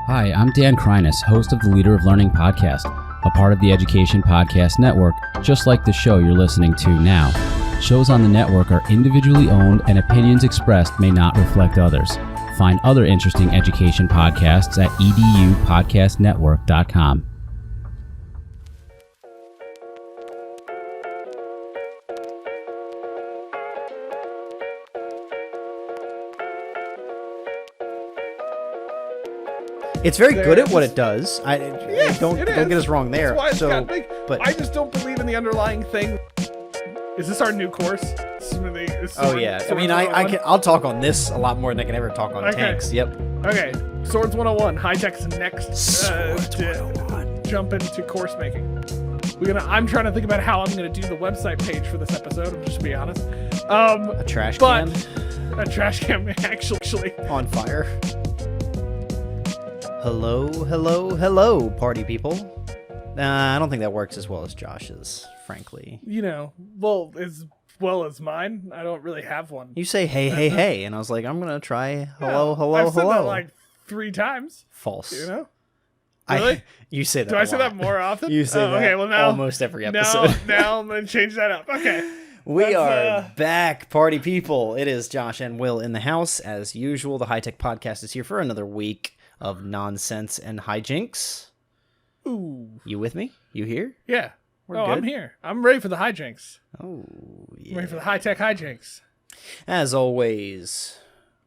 Hi, I'm Dan Krynas, host of the Leader of Learning podcast, a part of the Education Podcast Network, just like the show you're listening to now. Shows on the network are individually owned and opinions expressed may not reflect others. Find other interesting education podcasts at edupodcastnetwork.com. It's very good at what it does. Don't get us wrong there. That's why it's so, got big. but I just don't believe in the underlying thing. Is this our new course? I'll talk on this a lot more than I can ever talk on tanks. Yep. Okay, Swords 101. High Tech's next. To jump into course making. I'm trying to think about how I'm gonna do the website page for this episode. I'm just be honest. A trash can. A trash can actually on fire. Hello, party people. I don't think that works as well as Josh's, frankly. As well as mine. I don't really have one. You say hey, and I was like, I'm gonna try hello. I've said that like 3 times. False. Really? You say that. Do I say that more often? You say that. Okay, well now almost every episode. Now I'm gonna change that up. Okay. We are back, party people. It is Josh and Will in the house as usual. The High Tech Podcast is here for another week of nonsense and hijinks. Ooh. You with me? You here? Yeah. We're good. I'm here. I'm ready for the hijinks. Oh, yeah. I'm ready for the high-tech hijinks. As always,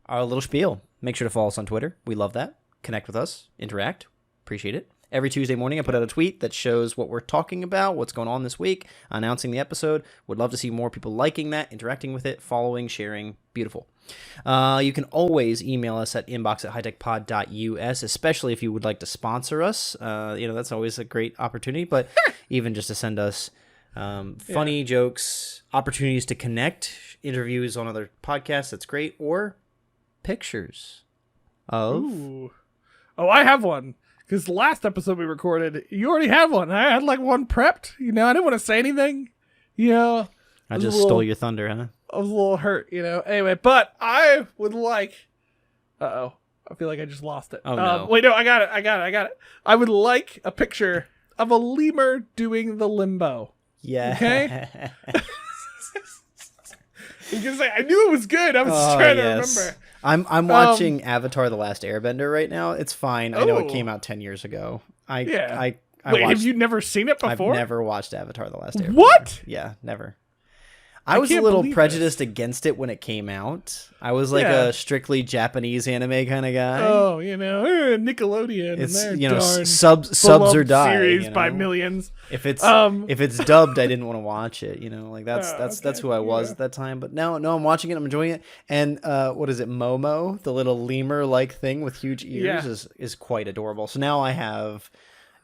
our little spiel. Make sure to follow us on Twitter. We love that. Connect with us. Interact. Appreciate it. Every Tuesday morning, I put out a tweet that shows what we're talking about, what's going on this week, announcing the episode. Would love to see more people liking that, interacting with it, following, sharing. Beautiful. You can always email us at inbox@hightechpod.us, especially if you would like to sponsor us. That's always a great opportunity, but even just to send us funny jokes, opportunities to connect, interviews on other podcasts, that's great, or pictures of... Ooh. Oh, I have one. Because the last episode we recorded, you already had one. I had like one prepped. I didn't want to say anything. I just stole your thunder, huh? I was a little hurt, Anyway, but I would like... Uh-oh. I feel like I just lost it. Oh, no. Wait, no, I got it. I would like a picture of a lemur doing the limbo. Yeah. Okay? Because I knew it was good. I was just trying to remember. I'm watching Avatar: The Last Airbender right now. It's fine. I know it came out 10 years ago. Wait, have you never seen it before? I've never watched Avatar: The Last Airbender. What? Yeah, never. I was a little prejudiced against it when it came out. I was like a strictly Japanese anime kind of guy. Oh, Nickelodeon. It's subs or die. Series by millions. If it's dubbed, I didn't want to watch it. That's who I was at that time. But now I'm watching it. I'm enjoying it. And what is it? Momo, the little lemur like thing with huge ears, is quite adorable. So now I have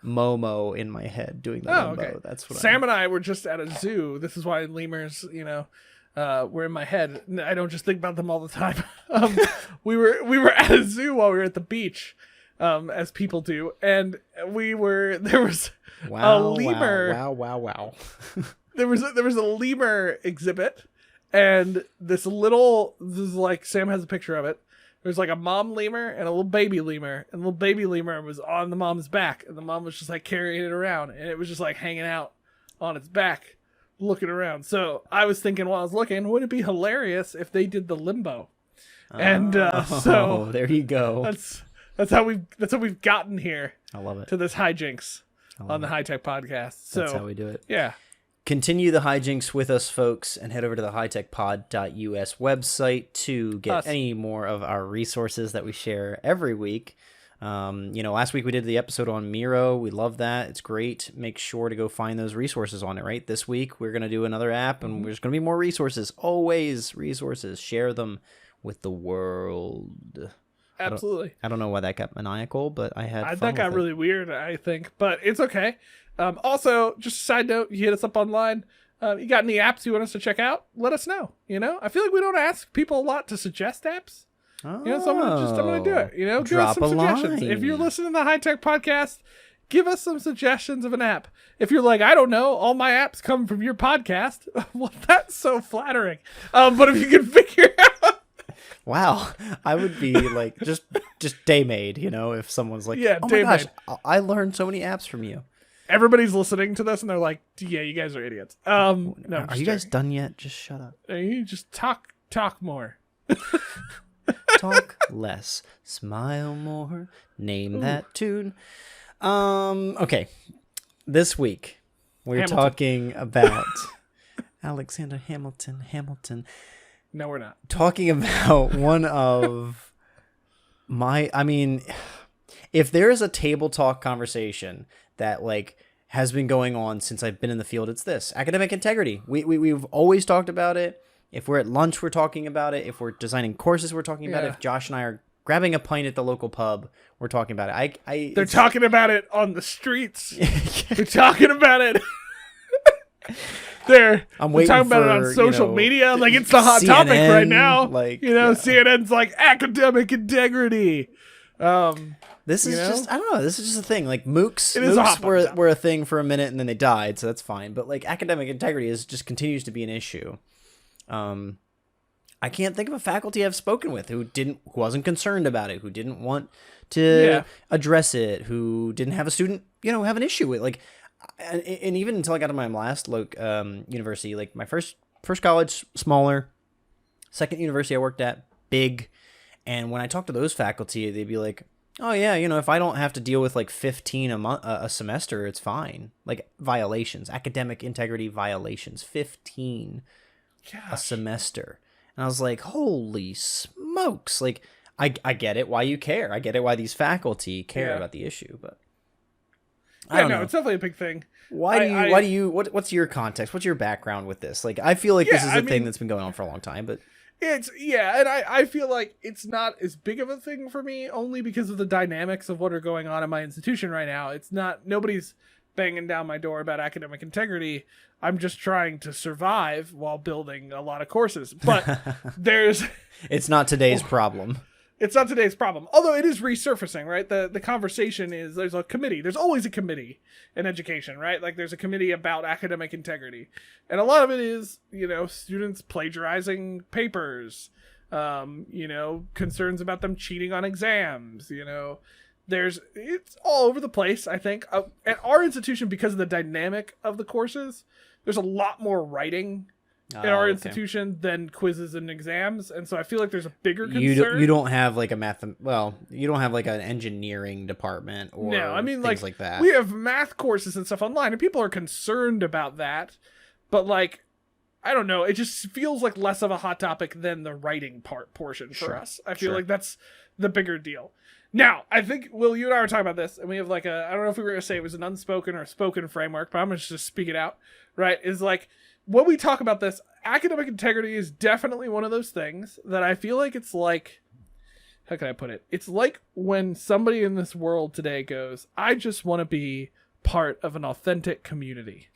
Momo in my head doing the limbo. Okay. That's what Sam and I were just at a zoo. This is why lemurs, were in my head. I don't just think about them all the time. We were at a zoo while we were at the beach, as people do, and there was a lemur. Wow. There was a lemur exhibit, and Sam has a picture of it. There's like a mom lemur and a little baby lemur, and the little baby lemur was on the mom's back, and the mom was just like carrying it around, and it was just like hanging out on its back, looking around. So I was thinking while I was looking, wouldn't it be hilarious if they did the limbo? And so there you go. That's how we've gotten here. I love it. To this hijinks on the High Tech Podcast. So that's how we do it. Yeah. Continue the hijinks with us, folks, and head over to the hightechpod.us website to get any more of our resources that we share every week. Last week we did the episode on Miro. We love that. It's great. Make sure to go find those resources on it, right? This week we're going to do another app, and there's going to be more resources. Always resources. Share them with the world. Absolutely. I don't know why that got maniacal, but I had fun. That got really weird, I think, but it's okay. Also, just a side note, you hit us up online. You got any apps you want us to check out? Let us know. I feel like we don't ask people a lot to suggest apps. So I'm gonna do it. Give us some suggestions. If you're listening to the High Tech Podcast, give us some suggestions of an app. If you're like, I don't know, all my apps come from your podcast. Well, that's so flattering. But if you can figure out. Wow, I would be like just just day made, if someone's like, Yeah, oh my day gosh, made. I learned so many apps from you. Everybody's listening to this and they're like, yeah, you guys are idiots. No, I'm Are you guys done yet? Just shut up. You just talk more. Talk less, smile more, name that tune. Okay. This week we're Hamilton. talking about Alexander Hamilton. No, we're not. Talking about one of if there is a table talk conversation that has been going on since I've been in the field, it's this: academic integrity. We've always talked about it. If we're at lunch, we're talking about it. If we're designing courses, we're talking about it. If Josh and I are grabbing a pint at the local pub, we're talking about it. They're talking about it on the streets. They're talking about it. They're talking about it on social media. Like, it's the hot topic right now. CNN's like academic integrity. This is just, I don't know. This is just a thing. Like MOOCs, were a thing for a minute and then they died, so that's fine. But academic integrity just continues to be an issue. I can't think of a faculty I've spoken with who wasn't concerned about it, who didn't want to address it, who didn't have a student, have an issue with and even until I got to my last university, my first college, smaller, second university I worked at, big. And when I talked to those faculty, they'd be like, oh yeah, if I don't have to deal with 15 a semester, it's fine. Violations, academic integrity violations, 15 a semester. And I was like, holy smokes. I get it why you care. I get it why these faculty care about the issue, but I don't know. It's definitely a big thing. What's your context? What's your background with this? I feel like this is a thing that's been going on for a long time, but and I feel like it's not as big of a thing for me only because of the dynamics of what are going on in my institution right now. Nobody's banging down my door about academic integrity. I'm just trying to survive while building a lot of courses. But it's not today's problem. It's not today's problem. Although it is resurfacing, right? The conversation is there's a committee. There's always a committee in education, right? There's a committee about academic integrity. And a lot of it is, students plagiarizing papers, concerns about them cheating on exams, it's all over the place, I think. At our institution, because of the dynamic of the courses, there's a lot more writing in our institution than quizzes and exams, and so I feel like there's a bigger concern. You don't have you don't have an engineering department or things like that. We have math courses and stuff online, and people are concerned about that, but I don't know, it just feels like less of a hot topic than the writing portion for us. I feel like that's the bigger deal. Now, I think, Will, you and I were talking about this, and we have I don't know if we were going to say it was an unspoken or a spoken framework, but I'm going to just speak it out, right? Is when we talk about this, academic integrity is definitely one of those things that I feel like it's how can I put it? It's when somebody in this world today goes, I just want to be part of an authentic community.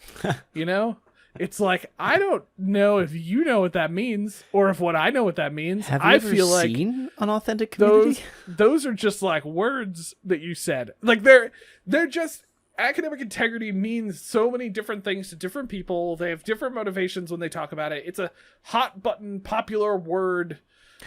It's I don't know if you know what that means or if what I know what that means. Have you ever seen an authentic community? Those are just words that you said. They're just, academic integrity means so many different things to different people. They have different motivations when they talk about it. It's a hot button popular word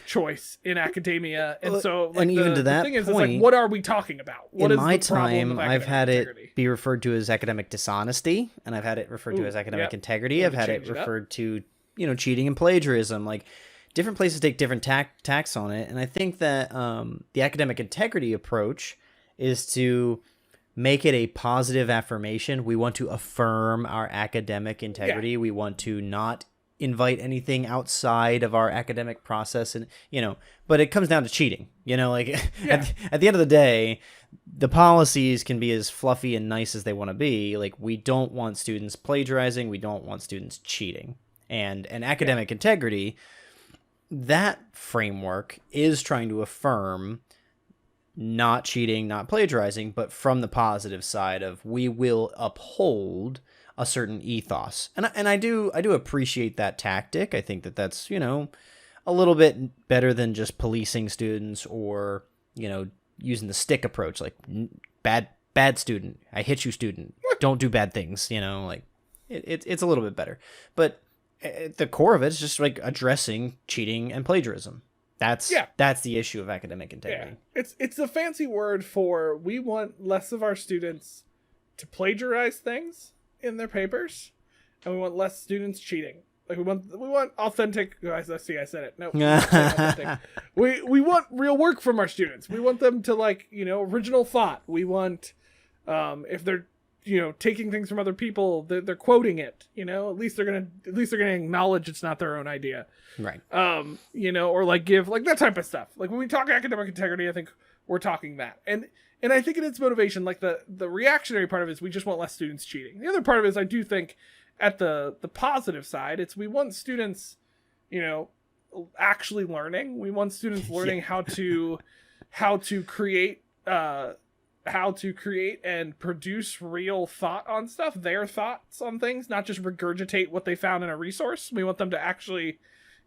choice in academia, and so even to that thing is, point, it's what are we talking about? What in is my the problem time, of I've had integrity? it be referred to as academic dishonesty, and I've had it referred to as academic integrity. I've had it referred to cheating and plagiarism. Different places take different tacks on it, and I think that the academic integrity approach is to make it a positive affirmation. We want to affirm our academic integrity. We want to not invite anything outside of our academic process, and but it comes down to cheating. At the end of the day, the policies can be as fluffy and nice as they want to be. We don't want students plagiarizing, we don't want students cheating, and academic integrity, that framework is trying to affirm not cheating, not plagiarizing, but from the positive side of we will uphold a certain ethos. And I do appreciate that tactic. I think that that's, a little bit better than just policing students or, using the stick approach, bad student, I hit you student, don't do bad things, it's a little bit better. But at the core of it is just addressing cheating and plagiarism. That's the issue of academic integrity. Yeah. It's a fancy word for we want less of our students to plagiarize things in their papers, and we want less students cheating. Like we want authentic. I said it. No, we want real work from our students. We want them to original thought. We want if they're taking things from other people, they're quoting it. At least they're gonna acknowledge it's not their own idea. Right. Or give that type of stuff. Like when we talk academic integrity, I think we're talking that. And I think in its motivation, like the reactionary part of it is we just want less students cheating. The other part of it is I do think at the positive side, it's we want students, actually learning. We want students learning how to create and produce real thought on stuff, their thoughts on things, not just regurgitate what they found in a resource. We want them to actually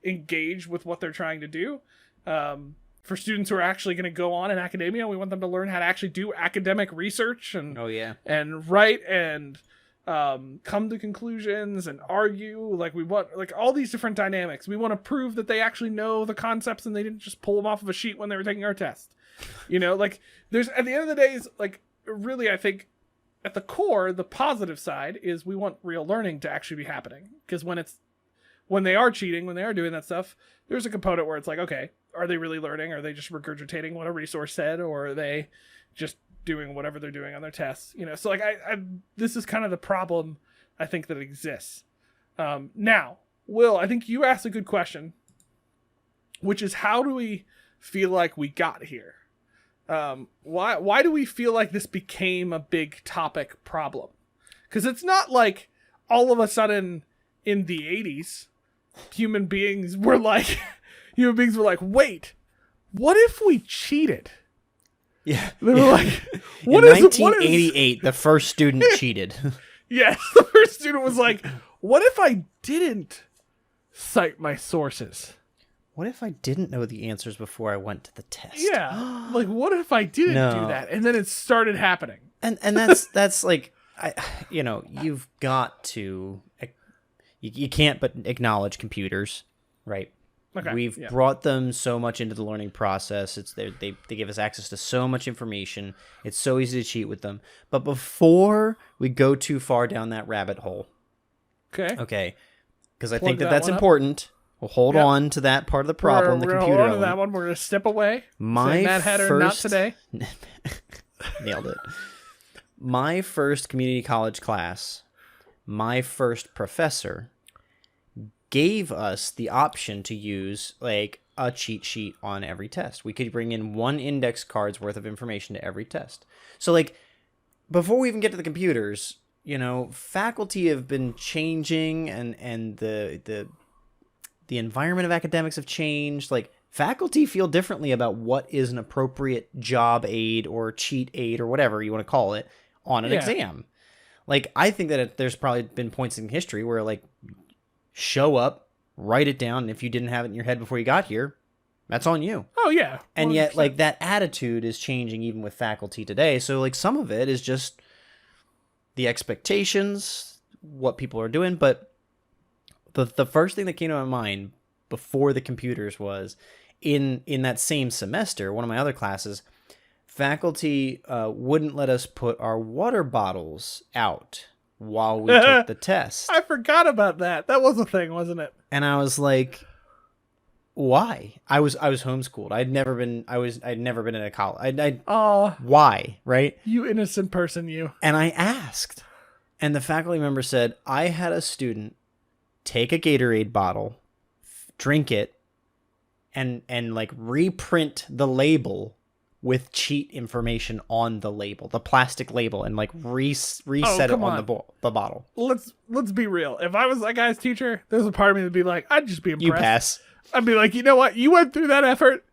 engage with what they're trying to do. For students who are actually going to go on in academia, we want them to learn how to actually do academic research and and write and come to conclusions and argue. Like we want all these different dynamics. We want to prove that they actually know the concepts and they didn't just pull them off of a sheet when they were taking our test. There's at the end of the day is really, I think at the core, the positive side is we want real learning to actually be happening. Because when they are cheating, when they are doing that stuff, there's a component where it's like, okay, are they really learning? Are they just regurgitating what a resource said? Or are they just doing whatever they're doing on their tests? So this is kind of the problem I think that exists. Now, Will, I think you asked a good question, which is how do we feel like we got here? Why do we feel like this became a big topic problem? Because it's not like all of a sudden in the 80s, human beings were like, wait, what if we cheated? Yeah. They were like, in 1988, the first student cheated. Yes, the first student was like, what if I didn't cite my sources? What if I didn't know the answers before I went to the test? Yeah. What if I didn't do that? And then it started happening. And that's like, you've got to, you can't but acknowledge computers, right? Okay. We've brought them so much into the learning process. They give us access to so much information. It's so easy to cheat with them. But before we go too far down that rabbit hole, okay, because I think that's important. We'll hold on to that part of the problem. The computer hold on to that one. We're gonna step away. Mad Hatter, not today. Nailed it. My first community college class, my first professor gave us the option to use like a cheat sheet on every test. We could bring in one index card's worth of information to every test. So like before we even get to the computers, faculty have been changing and the environment of academics have changed. Like faculty feel differently about what is an appropriate job aid or cheat aid or whatever you want to call it on an exam. Like I think that there's probably been points in history where like show up, write it down, and if you didn't have it in your head before you got here, that's on you. Oh yeah. 100%. And yet like that attitude is changing even with faculty today. So like some of it is just the expectations, what people are doing, but the first thing that came to my mind before the computers was in that same semester, one of my other classes, faculty wouldn't let us put our water bottles out while we took the test. I forgot about that. That was a thing, wasn't it? And I was like, why? I was homeschooled. I'd never been in a college. Why? Right? You innocent person, you. And I asked, and the faculty member said, I had a student take a Gatorade bottle, drink it, and like reprint the label with cheat information on the label, the plastic label, and like reset it on the bottle. Let's be real. If I was that guy's teacher, there's a part of me that'd be like, I'd just be impressed. You pass. I'd be like, you know what? You went through that effort.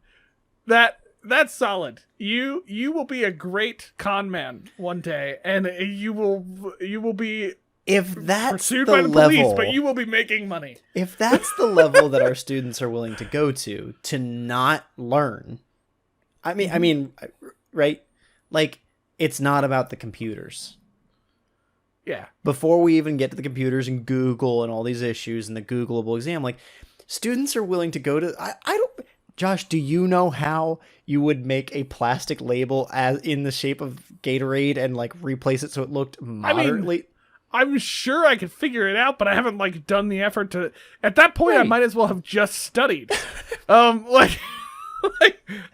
That's solid. You will be a great con man one day, and you will be pursued by the police, but you will be making money. If that's the level that our students are willing to go to not learn, I mean, right? Like, it's not about the computers. Yeah. Before we even get to the computers and Google and all these issues and the Googleable exam, like, students are willing to go to, Josh, do you know how you would make a plastic label as in the shape of Gatorade and like replace it so it looked moderately? I'm sure I could figure it out, but I haven't like done the effort to. At that point, I might as well have just studied. Like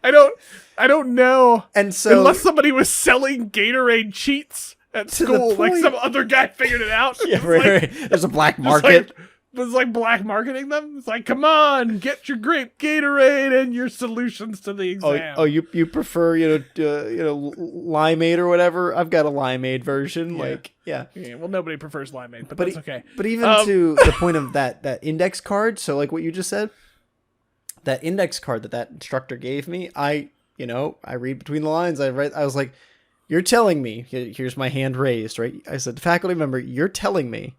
I don't know. And so, unless somebody was selling Gatorade cheats at school, like some other guy figured it out. Yeah, right. There's a black market. Was like black marketing them. It's like, come on, get your grape Gatorade and your solutions to the exam. Oh, you prefer limeade or whatever? I've got a limeade version. Yeah. Well, nobody prefers limeade, but that's okay. But even to the point of that index card. So like what you just said, that index card that instructor gave me, I read between the lines. I was like, you're telling me. Here's my hand raised, right? I said, faculty member, you're telling me.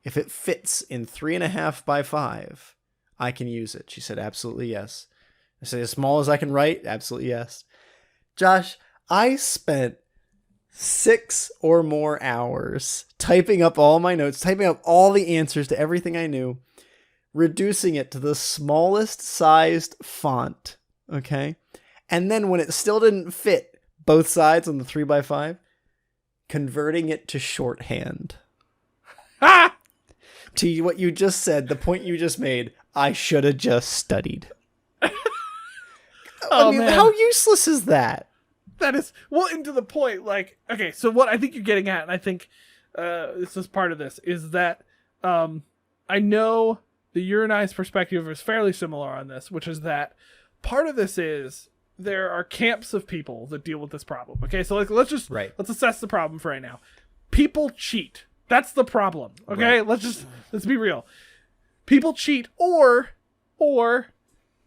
If it fits in 3.5 by 5, I can use it. She said, absolutely yes. I said, as small as I can write? Absolutely yes. Josh, I spent 6 or more hours typing up all my notes, typing up all the answers to everything I knew, reducing it to the smallest sized font, okay? And then when it still didn't fit both sides on the 3 by 5, converting it to shorthand. Ha! To what you just said, the point you just made, I should have just studied. Man. How useless is that? That is, well, and to the point, like, okay, so what I think you're getting at, and I think this is part of this, is that I know the your and I's perspective is fairly similar on this, which is that part of this is there are camps of people that deal with this problem. Okay, so like, let's assess the problem for right now. People cheat. That's the problem. Okay, right. Let's be real. People cheat, or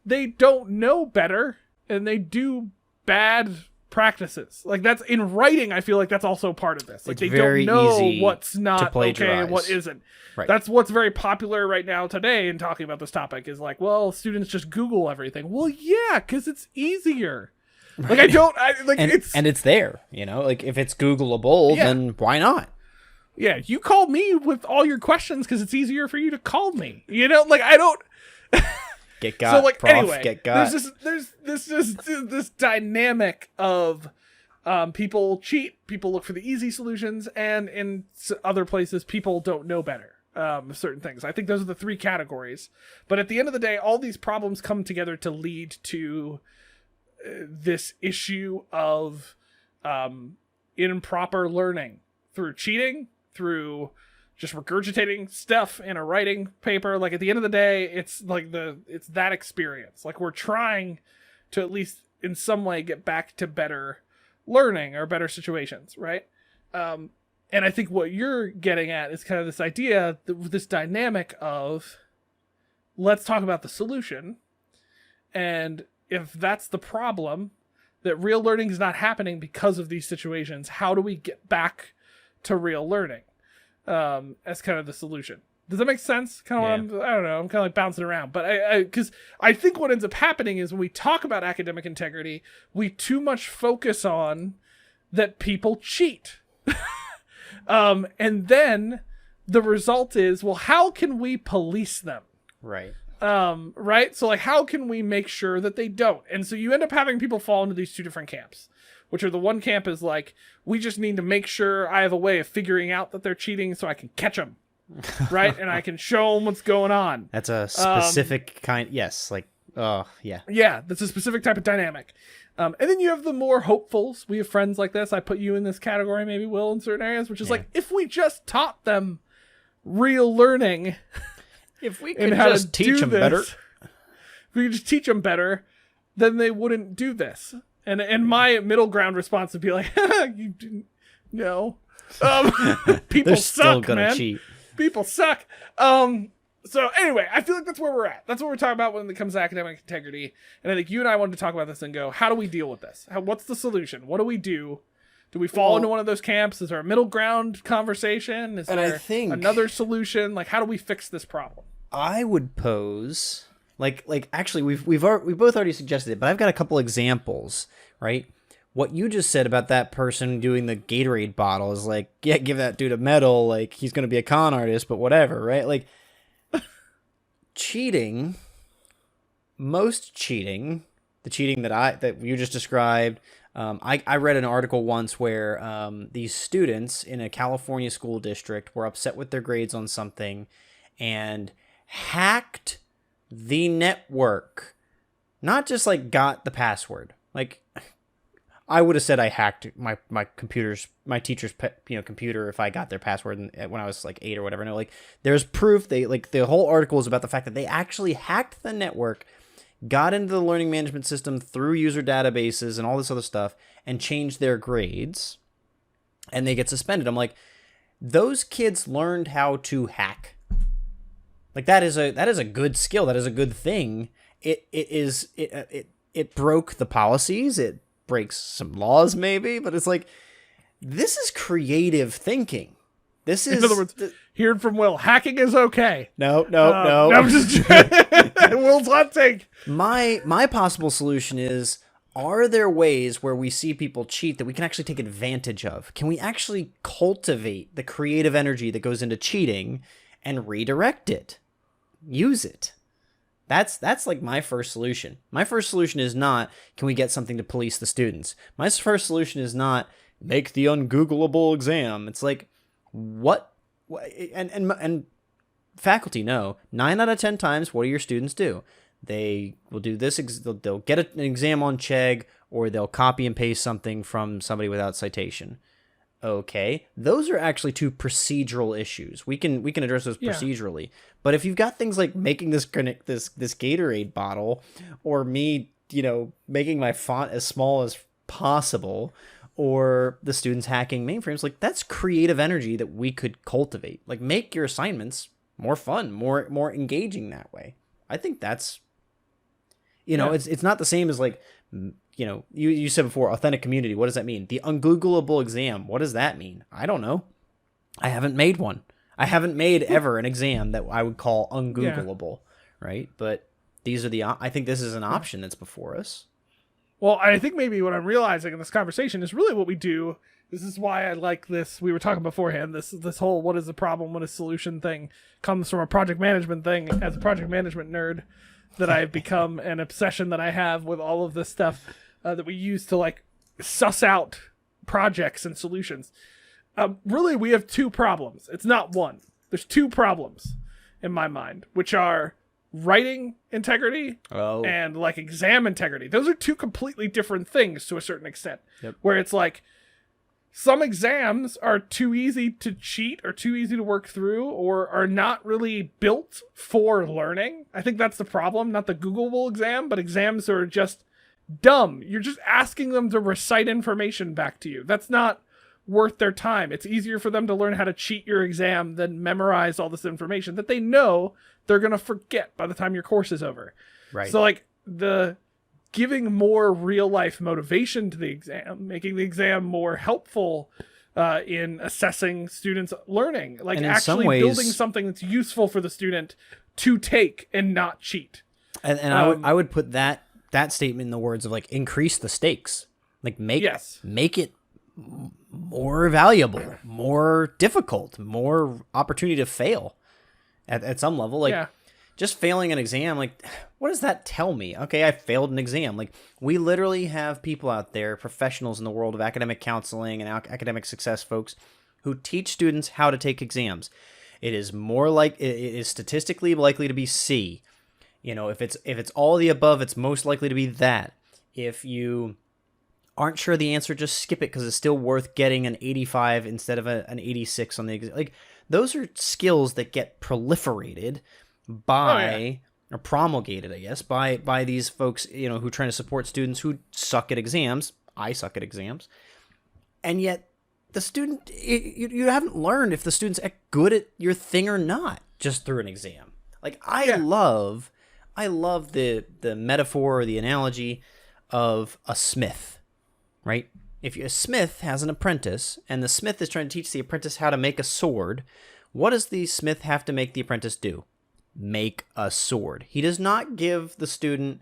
they don't know better and they do bad practices. Like that's in writing. I feel like that's also part of this. Like it's they don't know easy what's not okay and what isn't. Right. That's what's very popular right now today in talking about this topic is like, well, students just Google everything. Well, yeah, because it's easier. Right. Like it's there. Like if it's Googleable, then why not? Yeah, you call me with all your questions because it's easier for you to call me. Like I don't get got. So like prof, anyway, get got. There's this dynamic of people cheat, people look for the easy solutions, and in other places people don't know better. Certain things. I think those are the 3 categories. But at the end of the day, all these problems come together to lead to this issue of improper learning through cheating. Through just regurgitating stuff in a writing paper. Like at the end of the day, it's like it's that experience. Like we're trying to at least in some way get back to better learning or better situations, right? And I think what you're getting at is kind of this idea, this dynamic of let's talk about the solution. And if that's the problem, that real learning is not happening because of these situations, how do we get back to real learning as kind of the solution? Does that make sense? Kind of I don't know. I'm kind of like bouncing around, but because I think what ends up happening is when we talk about academic integrity, we too much focus on that people cheat. And then the result is, well, how can we police them? Right. Right. So like, how can we make sure that they don't? And so you end up having people fall into these 2 different camps. Which are the one camp is like, we just need to make sure I have a way of figuring out that they're cheating so I can catch them, right? And I can show them what's going on. That's a specific kind. Yes, like, yeah. Yeah, that's a specific type of dynamic. And then you have the more hopefuls. We have friends like this. I put you in this category, maybe Will, in certain areas, which is like, if we just taught them real learning. If we could just teach them better. If we could just teach them better, then they wouldn't do this. And my middle ground response would be like, you didn't know. People suck, gonna man. Cheat. People suck. So anyway, I feel like that's where we're at. That's what we're talking about when it comes to academic integrity. And I think you and I wanted to talk about this and go, how do we deal with this? What's the solution? What do we do? Do we fall into one of those camps? Is there a middle ground conversation? Is there another solution? Like, how do we fix this problem? I would pose... Like actually we both already suggested it, but I've got a couple examples, right? What you just said about that person doing the Gatorade bottle is like, yeah, give that dude a medal, like he's going to be a con artist, but whatever, right? Like cheating most cheating, the cheating that you just described, I read an article once where these students in a California school district were upset with their grades on something and hacked the network. Not just like got the password. Like, I would have said I hacked my teacher's computer if I got their password when I was like 8 or whatever. No, like there's proof. The whole article is about the fact that they actually hacked the network, got into the learning management system through user databases and all this other stuff, and changed their grades, and they get suspended. I'm like, those kids learned how to hack. Like that is a good skill. That is a good thing. It broke the policies. It breaks some laws maybe, but it's like, this is creative thinking. This is, in other words, hearing from Will, hacking is okay. No. I'm just Will's hot take. My possible solution is, are there ways where we see people cheat that we can actually take advantage of? Can we actually cultivate the creative energy that goes into cheating and redirect it? Use it. That's like my first solution. My first solution is not, can we get something to police the students? My first solution is not, make the ungoogleable exam. It's like, what and faculty know 9 out of 10 times, what do your students do? They will do this. They'll get an exam on Chegg, or they'll copy and paste something from somebody without citation. Okay, those are actually 2 procedural issues. We can address those procedurally. But if you've got things like making this Gatorade bottle, or me, making my font as small as possible, or the students hacking mainframes, like that's creative energy that we could cultivate. Like, make your assignments more fun, more engaging that way. I think that's, it's not the same as like, you said before, authentic community. What does that mean? The ungoogleable exam. What does that mean? I don't know. I haven't made one. I haven't made ever an exam that I would call ungoogleable, right? But I think this is an option that's before us. Well, I think maybe what I'm realizing in this conversation is really what we do. This is why I like this. We were talking beforehand. This whole what is the problem, what is solution thing comes from a project management thing. As a project management nerd, that I've become an obsession that I have with all of this stuff that we use to like suss out projects and solutions. Really, we have 2 problems. It's not one. There's 2 problems in my mind, which are writing integrity and like exam integrity. Those are 2 completely different things to a certain extent. Yep. Where it's like, some exams are too easy to cheat or too easy to work through, or are not really built for learning. I think that's the problem. Not the Googleable exam, but exams are just dumb. You're just asking them to recite information back to you. That's not worth their time. It's easier for them to learn how to cheat your exam than memorize all this information that they know they're going to forget by the time your course is over. Right. So like giving more real life motivation to the exam, making the exam more helpful in assessing students' learning, like actually building something that's useful for the student to take and not cheat. And I would put that statement in the words of like, increase the stakes, like make it more valuable, more difficult, more opportunity to fail at some level. Like, just failing an exam, like, what does that tell me? Okay, I failed an exam. Like, we literally have people out there, professionals in the world of academic counseling and academic success folks, who teach students how to take exams. It is statistically likely to be C. If it's all the above, it's most likely to be that. If you aren't sure the answer, just skip it, because it's still worth getting an 85 instead of an 86 on the exam. Like, those are skills that get proliferated or promulgated, I guess, by these folks, who are trying to support students who suck at exams. I suck at exams. And yet the student, you haven't learned if the student's good at your thing or not just through an exam. Like, I love the metaphor or the analogy of a smith, right? If a smith has an apprentice and the smith is trying to teach the apprentice how to make a sword, what does the smith have to make the apprentice do? Make a sword. He does not give the student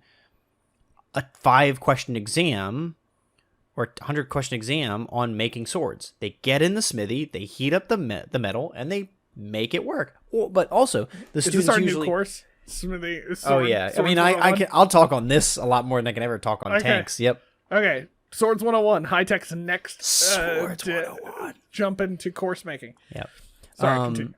a 5-question exam or 100-question exam on making swords. They get in the smithy, they heat up the metal, and they make it work. But also, the students Is this our usually... new course? Smithy. Oh yeah, I mean, I'll talk on this a lot more than I can ever talk on tanks. Yep. Okay, Swords 101. High tech's next. Swords 101. Jump into course making. Yep. Sorry, continue.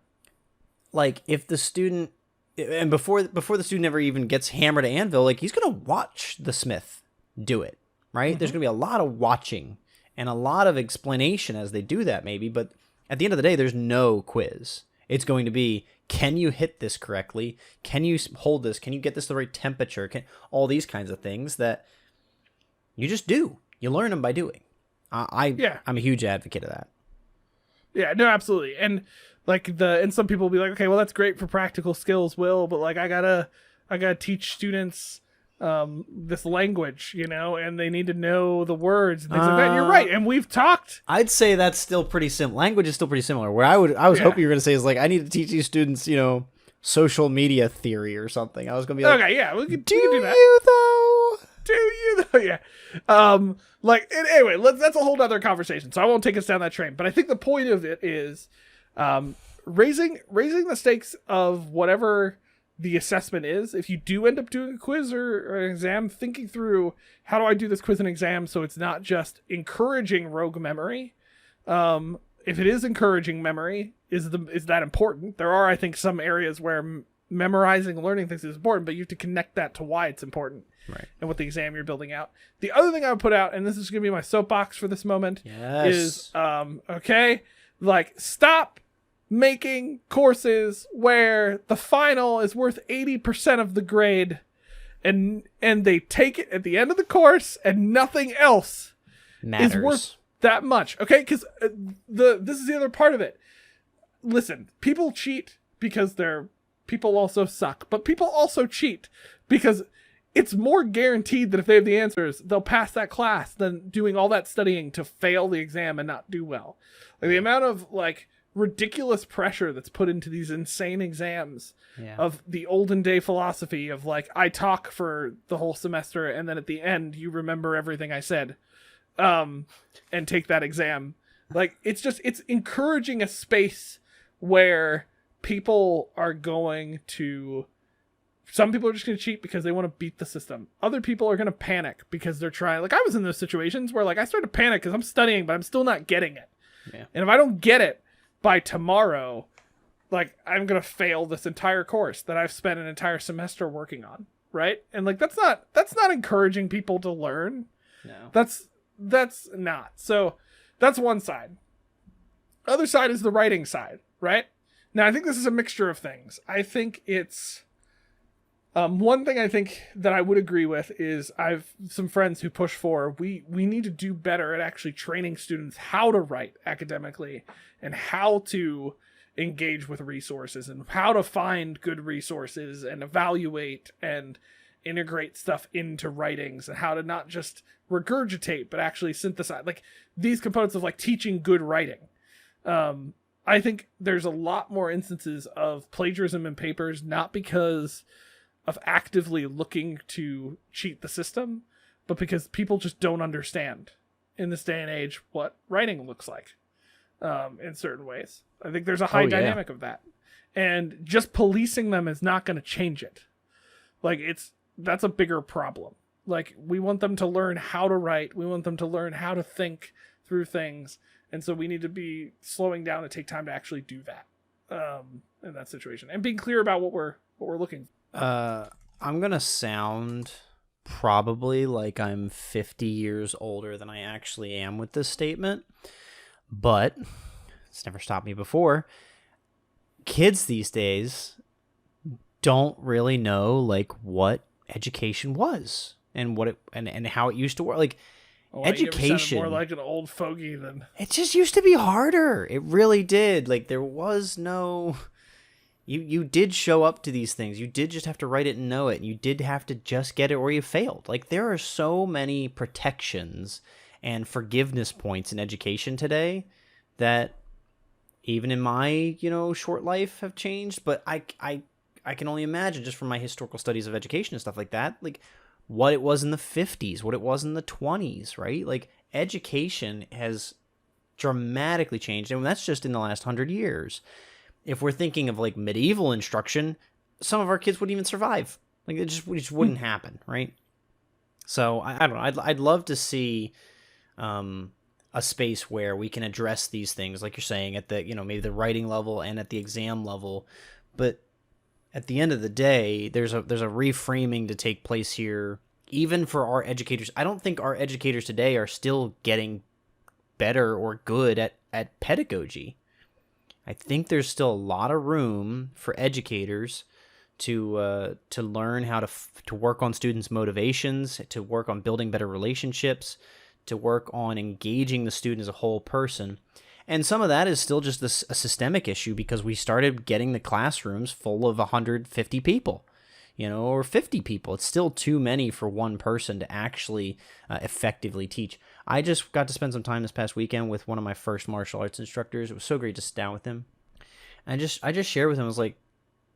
Like if the student, and before the student ever even gets hammered to anvil, like he's gonna watch the smith do it, right? There's gonna be a lot of watching and a lot of explanation as they do that, maybe. But at the end of the day, there's no quiz. It's going to be, can you hit this correctly? Can you hold this? Can you get this to the right temperature? All these kinds of things that you just do. You learn them by doing. I'm a huge advocate of that. Yeah, no, absolutely. And and some people will be like, okay, well, that's great for practical skills, Will, but like I gotta teach students this language, and they need to know the words and things like that. You're right, and we've talked. I'd say that's still pretty similar. Language is still pretty similar. Where I was hoping you were gonna say is like, I need to teach these students, social media theory or something. I was gonna be like, okay, yeah, we can do that. Do you though? Yeah. Anyway, that's a whole other conversation. So I won't take us down that train. But I think the point of it is, raising the stakes of whatever the assessment is. If you do end up doing a quiz or an exam, thinking through, how do I do this quiz and exam so it's not just encouraging rogue memory. If it is encouraging memory, is that important? There are, I think, some areas where memorizing, learning things is important, but you have to connect that to why it's important, right? And what the exam you're building out. The other thing I would put out, and this is going to be my soapbox for this moment, is stop making courses where the final is worth 80% of the grade, and they take it at the end of the course, and nothing else matters. Is worth that much. Okay, because this is the other part of it. Listen, people cheat because people also suck, but people also cheat because it's more guaranteed that if they have the answers, they'll pass that class than doing all that studying to fail the exam and not do well. Like the amount of ridiculous pressure that's put into these insane exams of the olden day philosophy of I talk for the whole semester and then at the end you remember everything I said, and take that exam. It's encouraging a space where people are going to, some people are just going to cheat because they want to beat the system. Other people are going to panic because they're trying, I was in those situations where I started to panic because I'm studying, but I'm still not getting it. Yeah. And if I don't get it by tomorrow, I'm going to fail this entire course that I've spent an entire semester working on. Right. And that's not encouraging people to learn. No, that's not. So that's one side. Other side is the writing side. Right. Now, I think this is a mixture of things. I think it's one thing I think that I would agree with is I've some friends who push for we need to do better at actually training students how to write academically and how to engage with resources and how to find good resources and evaluate and integrate stuff into writings and how to not just regurgitate but actually synthesize these components of teaching good writing. I think there's a lot more instances of plagiarism in papers, not because of actively looking to cheat the system, but because people just don't understand in this day and age what writing looks like in certain ways. I think there's a high dynamic of that. And just policing them is not going to change it. That's a bigger problem. We want them to learn how to write. We want them to learn how to think through things. And so we need to be slowing down and take time to actually do that in that situation and being clear about what we're looking for. I'm going to sound probably like I'm 50 years older than I actually am with this statement, but it's never stopped me before. Kids these days don't really know what education was and what it and how it used to work. Education more like an old fogey than it just used to be harder. It really did. There was no, you did show up to these things. You did just have to write it and know it. You did have to just get it or you failed. There are so many protections and forgiveness points in education today that even in my short life have changed. But I can only imagine just from my historical studies of education and stuff like that, what it was in the 50s, what it was in the 20s, right? Education has dramatically changed, and that's just in the last 100 years. If we're thinking of medieval instruction, some of our kids wouldn't even survive. Like, it just wouldn't happen, right? So I don't know. I'd love to see a space where we can address these things, like you're saying, at the, maybe the writing level and at the exam level. But at the end of the day, there's a reframing to take place here, even for our educators. I don't think our educators today are still getting better or good at pedagogy. I think there's still a lot of room for educators to learn how to work on students' motivations, to work on building better relationships, to work on engaging the student as a whole person. And some of that is still just a systemic issue, because we started getting the classrooms full of 150 people, or 50 people. It's still too many for one person to actually effectively teach. I just got to spend some time this past weekend with one of my first martial arts instructors. It was so great to sit down with him. And I just shared with him, I was like,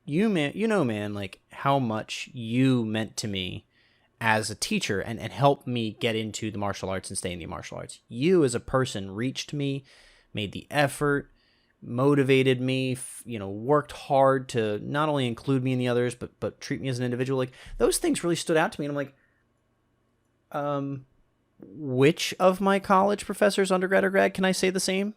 man, like, how much you meant to me as a teacher and helped me get into the martial arts and stay in the martial arts. You as a person reached me, made the effort, motivated me, worked hard to not only include me in the others, but treat me as an individual. Like, those things really stood out to me. And I'm like, which of my college professors, undergrad or grad, can I say the same?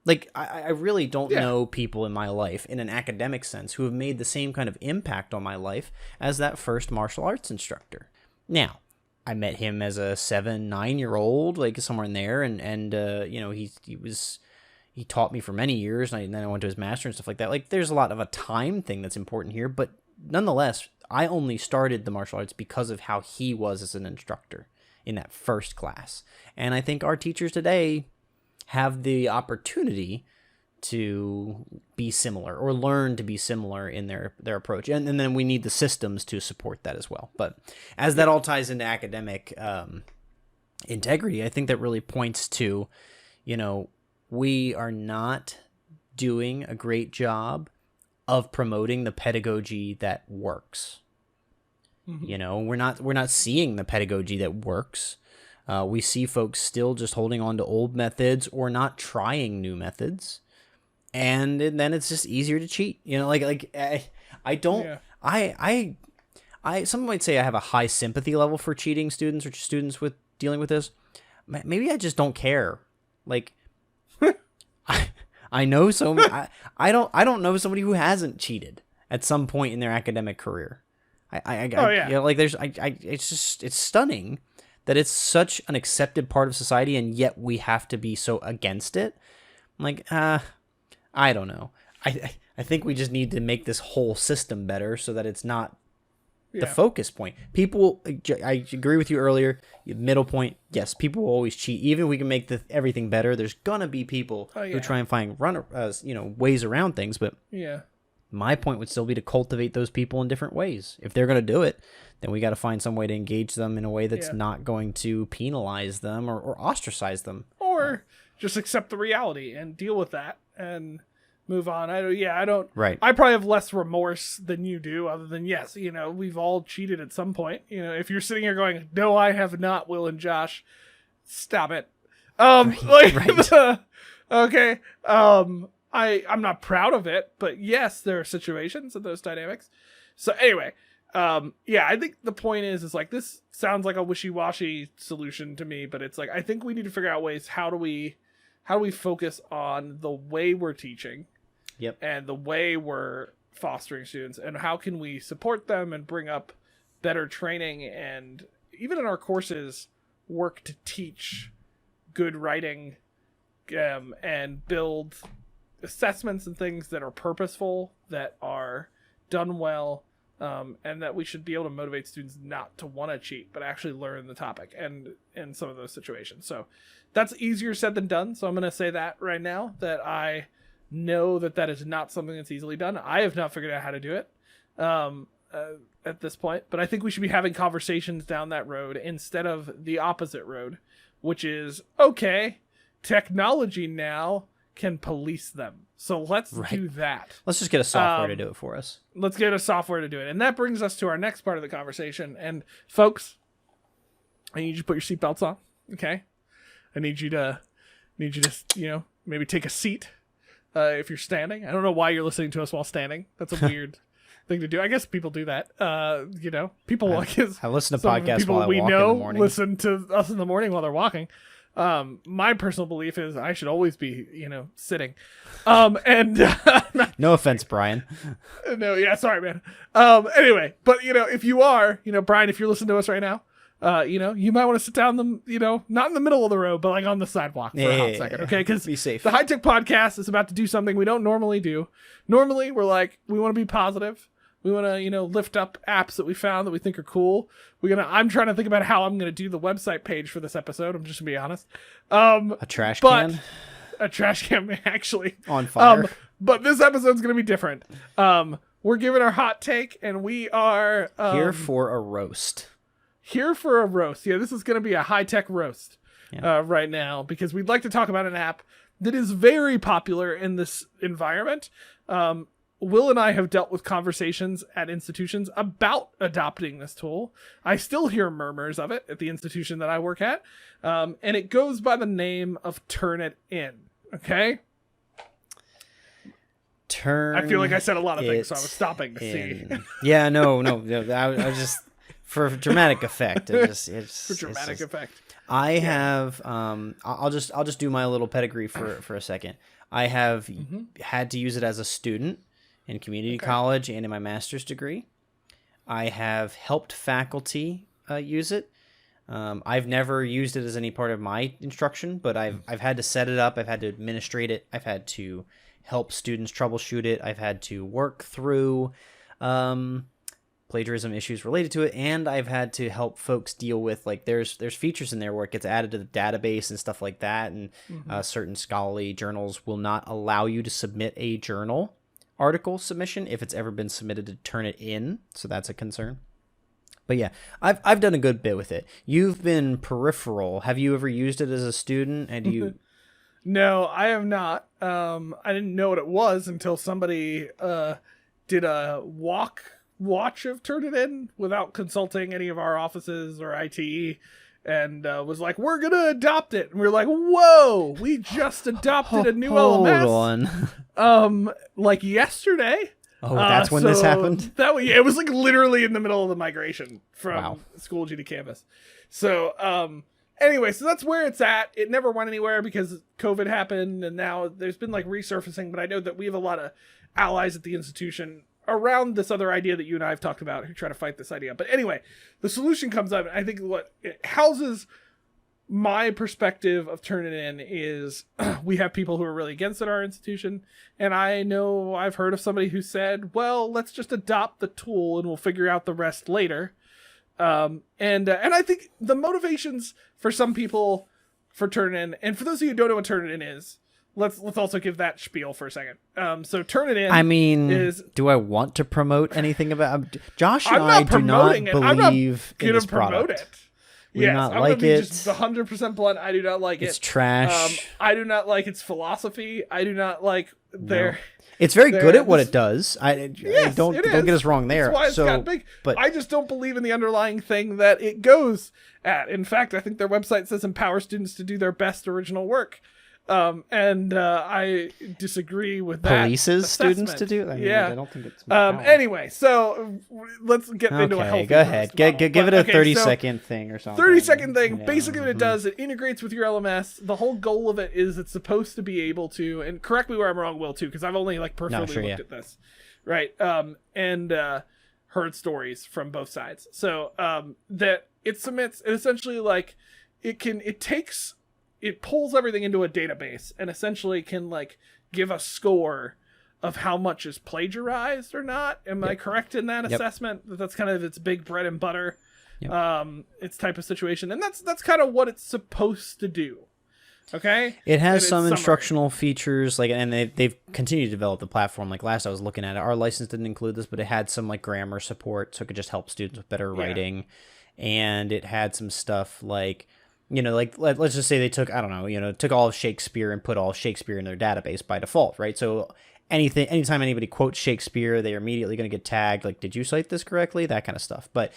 Like, I really don't know people in my life in an academic sense who have made the same kind of impact on my life as that first martial arts instructor. Now, I met him as a 7-9-year-old, like somewhere in there, and he taught me for many years, and then I went to his master and stuff like that. Like, there's a lot of a time thing that's important here, but nonetheless, I only started the martial arts because of how he was as an instructor in that first class. And I think our teachers today have the opportunity to be similar or learn to be similar in their approach. And then we need the systems to support that as well. But as that all ties into academic integrity, I think that really points to, we are not doing a great job of promoting the pedagogy that works. Mm-hmm. We're not seeing the pedagogy that works. We see folks still just holding on to old methods or not trying new methods. And then it's just easier to cheat, some might say I have a high sympathy level for cheating students or students with dealing with this. Maybe I just don't care. Like, I know so many, I don't know somebody who hasn't cheated at some point in their academic career. It's stunning that it's such an accepted part of society, and yet we have to be so against it. I'm like, I don't know. I think we just need to make this whole system better so that it's not the focus point. People, I agree with you earlier. Middle point, yes, people will always cheat. Even if we can make everything better, there's gonna be people who try and find ways around things. But my point would still be to cultivate those people in different ways. If they're gonna do it, then we got to find some way to engage them in a way that's not going to penalize them or ostracize them, or just accept the reality and deal with that and move on. I don't. Right. I probably have less remorse than you do, other than, yes, we've all cheated at some point. If you're sitting here going, no, I have not, Will and Josh, stop it. Right. Okay. I'm not proud of it, but yes, there are situations of those dynamics. So anyway, I think the point is like, this sounds like a wishy-washy solution to me, but it's like, I think we need to figure out ways, how do we focus on the way we're teaching and the way we're fostering students, and how can we support them and bring up better training, and even in our courses work to teach good writing, and build assessments and things that are purposeful, that are done well, and that we should be able to motivate students not to want to cheat, but actually learn the topic and in some of those situations. So that's easier said than done. So I'm going to say that right now, that I know that is not something that's easily done. I have not figured out how to do it at this point, but I think we should be having conversations down that road instead of the opposite road, which is, okay, technology now can police them. So let's do that. Let's just get a software to do it for us. Let's get a software to do it. And that brings us to our next part of the conversation. And folks, I need you to put your seatbelts on. Okay. I need you to, maybe take a seat if you're standing. I don't know why you're listening to us while standing. That's a weird thing to do. I guess people do that. People I listen to some of the podcasts people while I we walk know in the morning. listen to us in the morning while they're walking. My personal belief is I should always be, sitting. No offense, Brian. No, yeah, sorry, man. Anyway, but if you are, Brian, if you're listening to us right now, you might want to sit down not in the middle of the road, but like on the sidewalk for a hot second, okay? Because be safe. The High Tech Podcast is about to do something we don't normally do. Normally, we're like, we want to be positive. We want to, lift up apps that we found that we think are cool. I'm trying to think about how I'm going to do the website page for this episode. I'm just going to be honest. A trash can? A trash can, actually. On fire. But this episode's going to be different. We're giving our hot take, and we are... here for a roast. Here for a roast. Yeah, this is going to be a high-tech roast right now, because we'd like to talk about an app that is very popular in this environment. Will and I have dealt with conversations at institutions about adopting this tool. I still hear murmurs of it at the institution that I work at. And it goes by the name of Turnitin. Okay? I feel like I said a lot of things, so I was stopping to see. Yeah, no. I was just... For dramatic effect. For dramatic effect. I have... I'll just do my little pedigree for a second. I have had to use it as a student in community college and in my master's degree. I have helped faculty use it. I've never used it as any part of my instruction, but I've had to set it up. I've had to administrate it. I've had to help students troubleshoot it. I've had to work through plagiarism issues related to it, and I've had to help folks deal with, like, there's features in there where it gets added to the database and stuff like that, and certain scholarly journals will not allow you to submit a journal article submission if it's ever been submitted to Turnitin, so that's a concern. But yeah, I've done a good bit with it. You've been peripheral. Have you ever used it as a student? And you? No, I have not. I didn't know what it was until somebody did a watch of Turnitin without consulting any of our offices or IT, and was like, we're gonna adopt it, and we were like, whoa, we just adopted a new LMS like yesterday. That's when this happened. It was like literally in the middle of the migration from Schoology to Canvas. So anyway, so that's where it's at. It never went anywhere because COVID happened, and now there's been like resurfacing, but I know that we have a lot of allies at the institution around this other idea that you and I have talked about who try to fight this idea. But anyway, the solution comes up. I think what it houses my perspective of Turnitin is we have people who are really against it at our institution. And I know I've heard of somebody who said, well, let's just adopt the tool and we'll figure out the rest later. And I think the motivations for some people for Turnitin, and for those of you who don't know what Turnitin is, let's also give that spiel for a second. So Turnitin, I mean, is, do I want to promote anything about Josh and I'm I not do not promoting it. believe I'm in not this gonna promote product. it. We do not like be it. Just 100% blunt. I do not like it. It's trash. I do not like its philosophy. I do not like their. It's very good at what it does. Yes, don't get us wrong there. That's why it's got big. But I just don't believe in the underlying thing that it goes at. In fact, I think their website says empower students to do their best original work. And I disagree with that. Polices students to do that? Yeah. I don't think it's anyway, so let's get into a healthy. Go ahead. Give it a 30-second thing or something. 30-second thing. Yeah. Basically what it does, it integrates with your LMS. The whole goal of it is it's supposed to be able to, and correct me where I'm wrong, Will, too, because I've only peripherally looked at this. Right. And heard stories from both sides. So that it submits, and essentially it pulls everything into a database and essentially can give a score of how much is plagiarized or not. Am I correct in that assessment? That's kind of its big bread and butter, its type of situation. And that's kind of what it's supposed to do. Okay. It has some instructional features, and they've continued to develop the platform. Like last I was looking at it, our license didn't include this, but it had some grammar support, so it could just help students with better writing. And it had some stuff let's just say they took, took all of Shakespeare and put all of Shakespeare in their database by default, right? So anytime anybody quotes Shakespeare, they're immediately going to get tagged, did you cite this correctly? That kind of stuff. But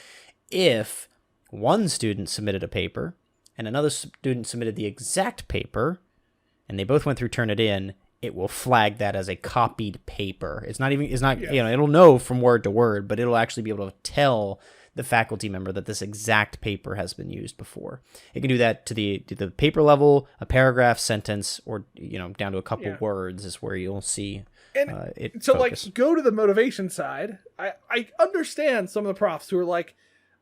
if one student submitted a paper and another student submitted the exact paper, and they both went through Turnitin, it will flag that as a copied paper. It's not, it'll know from word to word, but it'll actually be able to tell the faculty member that this exact paper has been used before. It can do that to the paper level, a paragraph, sentence, or, down to a couple words is where you'll see it so focus. like, go to the motivation side. I understand some of the profs who are like,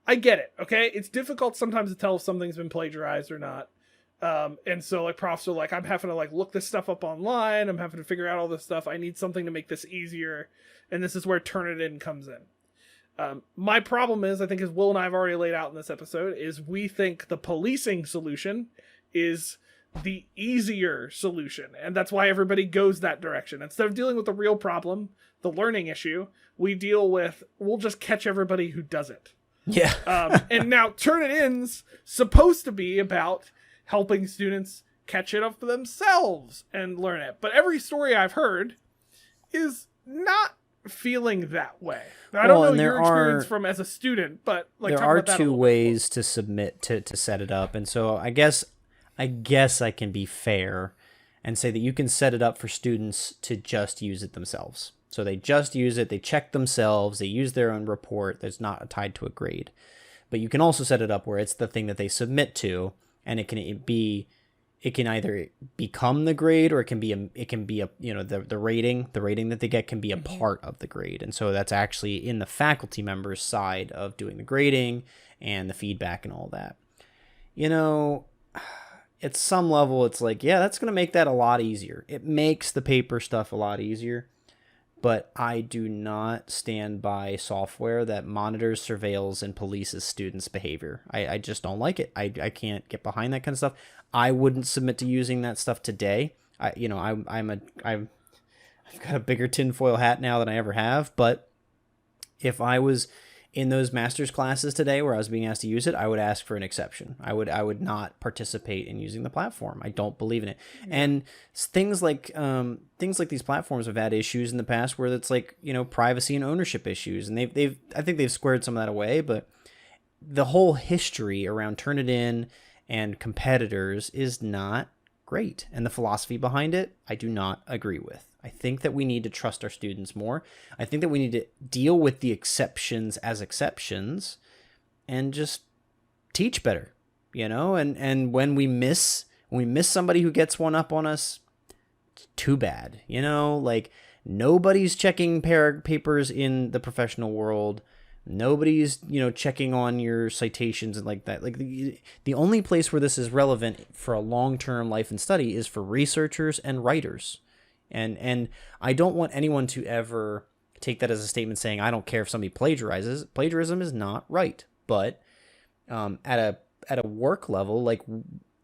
I get it. Okay. It's difficult sometimes to tell if something's been plagiarized or not. And so like profs are like, I'm having to like look this stuff up online. I'm having to figure out all this stuff. I need something to make this easier. And this is where Turnitin comes in. My problem is, I think, as Will and I have already laid out in this episode, is we think the policing solution is the easier solution. And that's why everybody goes that direction. Instead of dealing with the real problem, the learning issue, we'll just catch everybody who does it. Yeah. And now Turnitin's supposed to be about helping students catch it up for themselves and learn it. But every story I've heard is not feeling that way. Now, I don't know your experience from as a student, but like there are two ways to submit to set it up. And so I guess I can be fair and say that you can set it up for students to just use it themselves. So they just use it, they check themselves, they use their own report that's not tied to a grade. But you can also set it up where it's the thing that they submit to, and it can either become the grade, or it can be the rating that they get can be a part of the grade. And so that's actually in the faculty member's side of doing the grading and the feedback and all that. At some level, it's like, yeah, that's going to make that a lot easier. It makes the paper stuff a lot easier. But I do not stand by software that monitors, surveils, and polices students' behavior. I just don't like it. I can't get behind that kind of stuff. I wouldn't submit to using that stuff today. I've got a bigger tinfoil hat now than I ever have. But if I was in those master's classes today where I was being asked to use it, I would ask for an exception. I would not participate in using the platform. I don't believe in it. And things like these platforms have had issues in the past where it's like, privacy and ownership issues, and I think they've squared some of that away. But the whole history around Turnitin and competitors is not great, and the philosophy behind it, I do not agree with. I think that we need to trust our students more. I think that we need to deal with the exceptions as exceptions and just teach better, and when we miss somebody who gets one up on us, it's too bad, like nobody's checking papers in the professional world. Nobody's, checking on your citations and like that. Like the only place where this is relevant for a long-term life and study is for researchers and writers. And I don't want anyone to ever take that as a statement saying, I don't care if somebody plagiarizes. Plagiarism is not right. But at a work level, like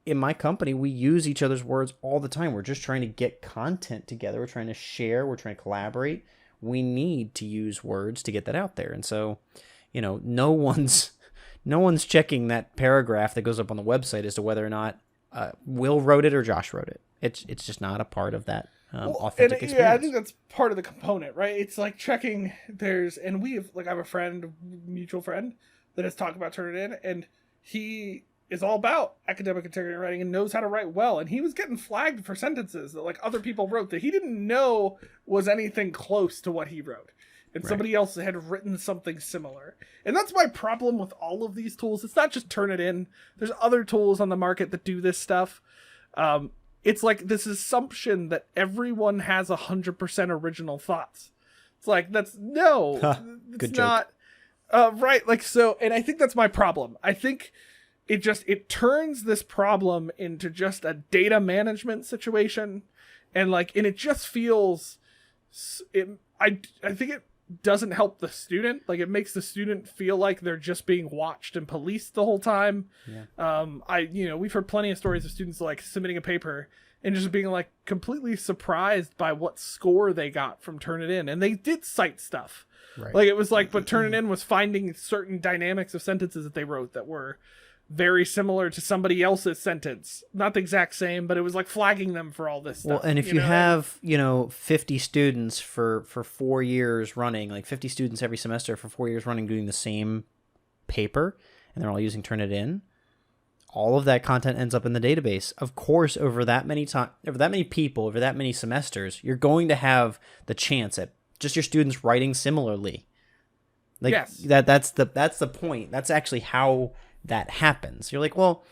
in my company, we use each other's words all the time. We're just trying to get content together. We're trying to share. We're trying to collaborate. We need to use words to get that out there. And so, no one's checking that paragraph that goes up on the website as to whether or not Will wrote it or Josh wrote it. It's just not a part of that authentic experience. Yeah, I think that's part of the component, right? It's like checking and we have, like, I have a mutual friend that has talked about Turnitin, and he is all about academic integrity and writing and knows how to write well. And he was getting flagged for sentences that like other people wrote that he didn't know was anything close to what he wrote. And somebody else had written something similar. And that's my problem with all of these tools. It's not just Turnitin. There's other tools on the market that do this stuff. It's like this assumption that everyone has 100% original thoughts. It's like, it's not right. Like, so, and I think that's my problem. I think it turns this problem into just a data management situation, and it just feels I think it doesn't help the student. Like, it makes the student feel like they're just being watched and policed the whole time. We've heard plenty of stories of students like submitting a paper and just being like completely surprised by what score they got from Turnitin, and they did cite stuff. Like, it was like, but Turnitin was finding certain dynamics of sentences that they wrote that were very similar to somebody else's sentence. Not the exact same, but it was like flagging them for all this stuff. Well, and if you have, 50 students for 4 years running, like 50 students every semester for 4 years running doing the same paper, and they're all using Turnitin, all of that content ends up in the database. Of course, over that many people, over that many semesters, you're going to have the chance at just your students writing similarly. Like Yes. that's the point. That's actually how that happens. You're like, well,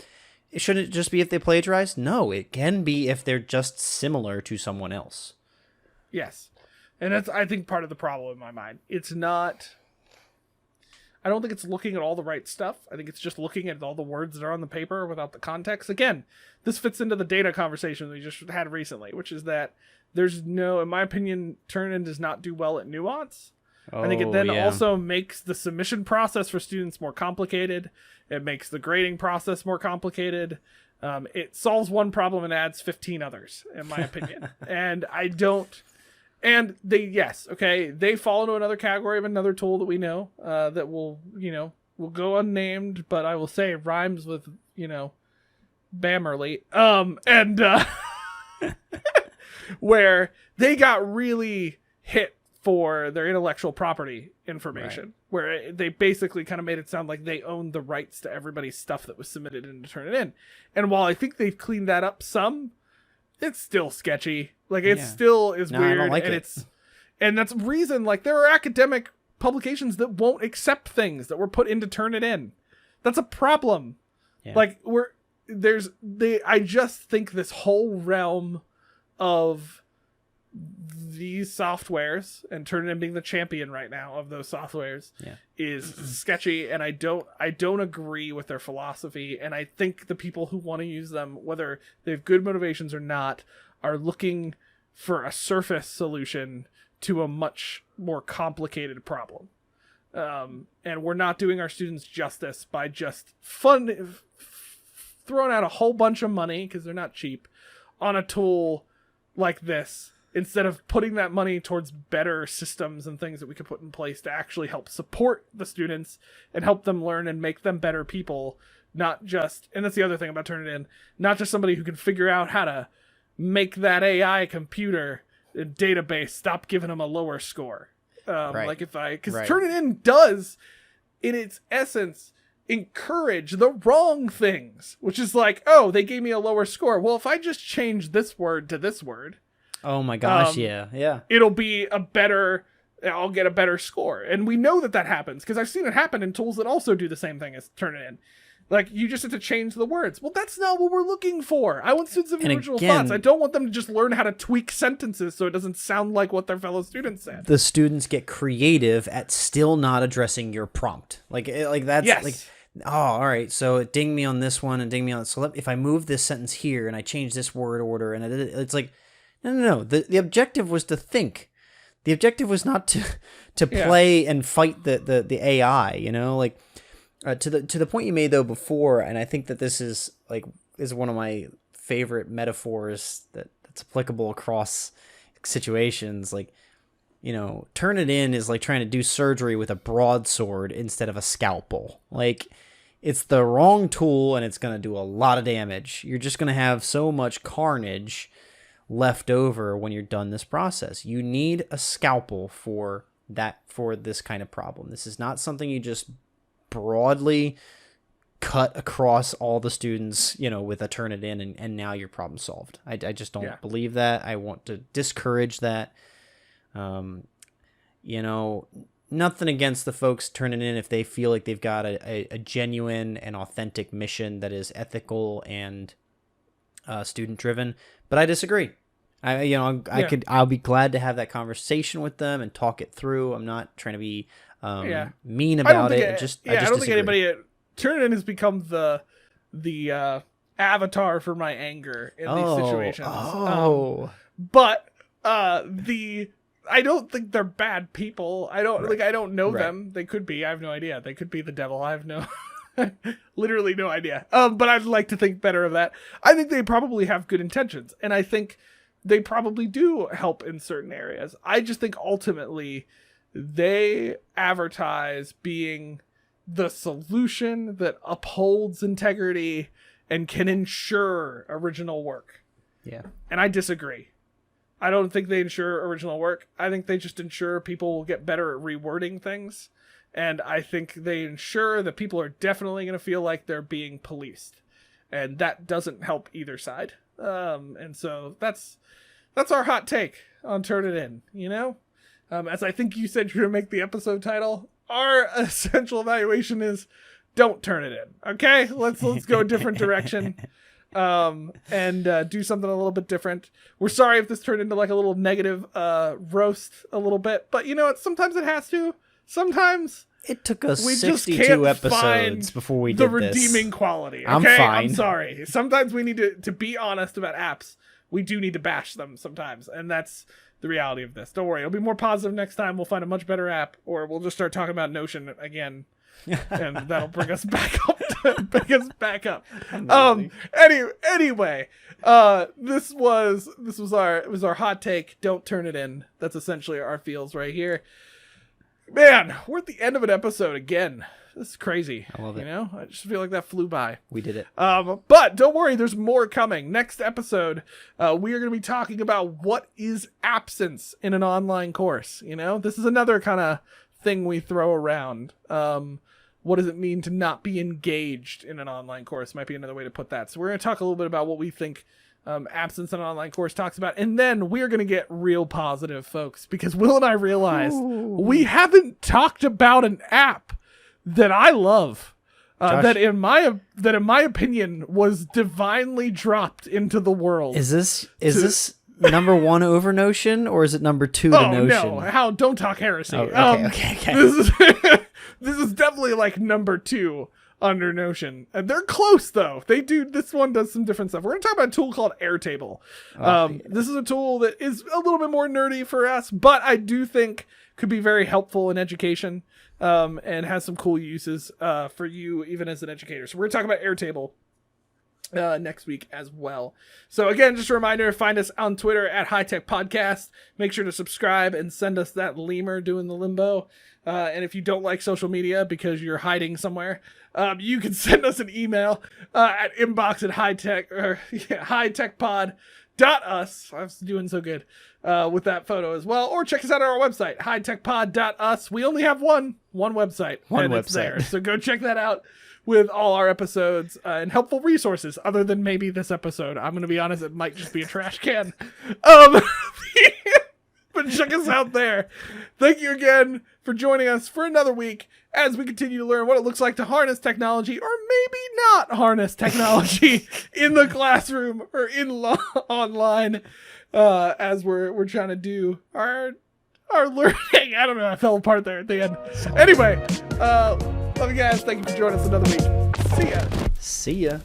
shouldn't it just be if they plagiarize? No, it can be if they're just similar to someone else. Yes. And that's, I think, part of the problem in my mind. It's not... I don't think it's looking at all the right stuff. I think it's just looking at all the words that are on the paper without the context. Again, this fits into the data conversation we just had recently, which is that there's no, in my opinion, Turnitin does not do well at nuance. I think it then also makes the submission process for students more complicated. It makes the grading process more complicated. It solves one problem and adds 15 others, in my opinion. And I don't... And they fall into another category of another tool that we know that will go unnamed, but I will say rhymes with, Bammerly. Where they got really hit for their intellectual property information, where they basically kind of made it sound like they owned the rights to everybody's stuff that was submitted in to Turnitin. And while I think they've cleaned that up some, it's still sketchy. Like, it still is weird. I don't like it. And that's the reason, like, there are academic publications that won't accept things that were put into Turnitin. That's a problem. Yeah. Like, I just think this whole realm of these softwares, and Turnitin being the champion right now of those softwares, is sketchy, and I don't agree with their philosophy. And I think the people who want to use them, whether they have good motivations or not, are looking for a surface solution to a much more complicated problem. And we're not doing our students justice by just throwing out a whole bunch of money, because they're not cheap, on a tool like this, instead of putting that money towards better systems and things that we could put in place to actually help support the students and help them learn and make them better people. Not just, and that's the other thing about Turnitin, not just somebody who can figure out how to make that AI computer database stop giving them a lower score. Because Turnitin does, in its essence, encourage the wrong things, which is like, oh, they gave me a lower score. Well, if I just change this word to this word, oh my gosh, yeah, it'll be I'll get a better score. And we know that happens, because I've seen it happen in tools that also do the same thing as Turnitin. Like, you just have to change the words. Well, that's not what we're looking for. I want students to have original thoughts. I don't want them to just learn how to tweak sentences so it doesn't sound like what their fellow students said. The students get creative at still not addressing your prompt. Like that's like, oh, all right. So it dinged me on this one and dinged me on it. So if I move this sentence here and I change this word order, and it's like, no. The objective was to think. The objective was not to play and fight the AI. Like. To the point you made though before, and I think that this is one of my favorite metaphors that's applicable across situations. Like, Turnitin is like trying to do surgery with a broadsword instead of a scalpel. Like, it's the wrong tool, and it's going to do a lot of damage. You're just going to have so much carnage left over when you're done this process. You need a scalpel for this kind of problem. This is not something you just broadly cut across all the students, with a Turnitin, and now your problem solved. I just don't believe that. I want to discourage that. Nothing against the folks Turnitin if they feel like they've got a genuine and authentic mission that is ethical and student driven, but I disagree. I'll be glad to have that conversation with them and talk it through. I'm not trying to be mean about it. I don't think anybody at Turnitin has become the avatar for my anger in these situations. But I don't think they're bad people. I don't know them. They could be. I have no idea. They could be the devil. I have literally no idea. But I'd like to think better of that. I think they probably have good intentions, and I think they probably do help in certain areas. I just think ultimately they advertise being the solution that upholds integrity and can ensure original work. Yeah. And I disagree. I don't think they ensure original work. I think they just ensure people will get better at rewording things. And I think they ensure that people are definitely going to feel like they're being policed. and that doesn't help either side. And so that's our hot take on Turnitin, you know? As I think you said you're going to make the episode title, our essential evaluation is don't turn it in. Okay? Let's go a different direction. And do something a little bit different. We're sorry if this turned into like a little negative roast a little bit, but you know what? Sometimes it has to. Sometimes it took us we 62 episodes before we did the redeeming this. quality. Okay? I'm fine. I'm sorry. Sometimes we need to be honest about apps. We do need to bash them sometimes, and that's the reality of this. Don't worry, it'll be more positive next time. We'll find a much better app, or we'll just start talking about Notion again. And that'll bring us back up. Anyway, this was our hot take. Don't turn it in. That's essentially our feels right here. Man, we're at the end of an episode again. This is crazy. I love it. You know, I just feel like that flew by. We did it. But don't worry, there's more coming. Next episode, we are going to be talking about what is absence in an online course. You know, this is another kind of thing we throw around. What does it mean to not be engaged in an online course? Might be another way to put that. So we're going to talk a little bit about what we think absence in an online course talks about. And then we're going to get real positive, folks, because Will and I realized we haven't talked about an app that I love, that in my opinion was divinely dropped into the world. Is this number 1 over Notion, or is it number 2 to Notion? No, don't talk heresy. Oh, okay. This is definitely like number 2 under Notion. They're close though. This one does some different stuff. We're going to talk about a tool called Airtable. This is a tool that is a little bit more nerdy for us, but I do think could be very helpful in education, and has some cool uses for you even as an educator. So we're going to talk about Airtable next week as well. So again, just a reminder, find us on Twitter at High Tech Podcast. Make sure to subscribe and send us that lemur doing the limbo. And if you don't like social media because you're hiding somewhere, you can send us an email at hightechpod.us. I was doing so good with that photo as well. Or check us out on our website, hightechpod.us. We only have one website. It's there. So go check that out with all our episodes and helpful resources other than maybe this episode. I'm going to be honest, it might just be a trash can. But check us out there. Thank you again for joining us for another week as we continue to learn what it looks like to harness technology, or maybe not harness technology in the classroom or online, as we're trying to do our learning. I don't know, I fell apart there at the end. Anyway, love you guys. Thank you for joining us another week. See ya. See ya.